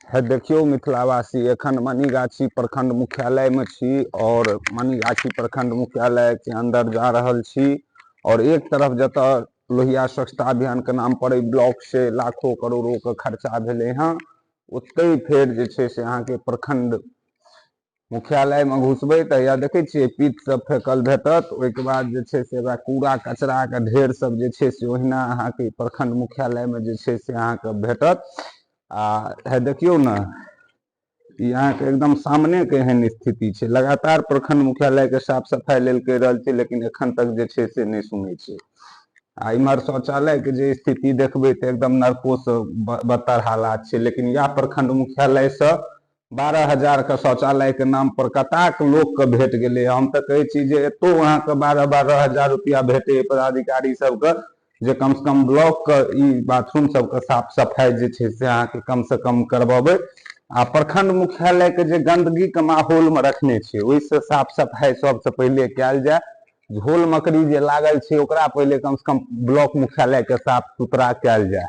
है देखियो मिथिलावासी एखन मनीगाछी प्रखंड मुख्यालय में छी और मनीगाछी प्रखंड मुख्यालय के अंदर जा रहल छी और एक तरफ जता लोहिया स्वच्छता अभियान के नाम पर ब्लॉक से लाखों करोड़ों के खर्चा भेले हैं ओते फेर जे छे से अहाँ के प्रखंड मुख्यालय में घुसबे तो या देखे छे पीत सब फेकल भेटत ओइ के बाद जे छे से कूड़ा कचरा के ढेर सब जे छे से ओहिना अहाँ के प्रखंड मुख्यालय में जे छे से अहाँ के भेटत आ है देखियो ना यहाँ के एकदम सामने के एहन स्थिति छे लगातार प्रखंड मुख्यालय के साफ सफाई लेल कह रहल छे लेकिन एखन तक जे छे से नहीं सुने छे आ इमहर शौचालय के जे स्थिति देखबे तो एकदम नरको से बदतर हालात छे लेकिन या प्रखंड मुख्यालय से 12,000 के शौचालय के नाम पर कताक लोग के भेट गेले हम तो कहे छी जे एतो वहां के 12,000 रुपया भेटे पदाधिकारी सबके जे कम से कम ब्लॉक के ई बाथरूम सब के साफ सफाई जे छे से अहाँ के कम से कम करवाबे आ प्रखंड मुख्यालय के जे गंदगी के माहौल में रखने छे ओइ से साफ सफाई सबसे पहले कैल जाए झोल मकड़ी जे लागल छे ओकरा पहले कम से कम ब्लॉक मुख्यालय के साफ सुथरा कैल जाए।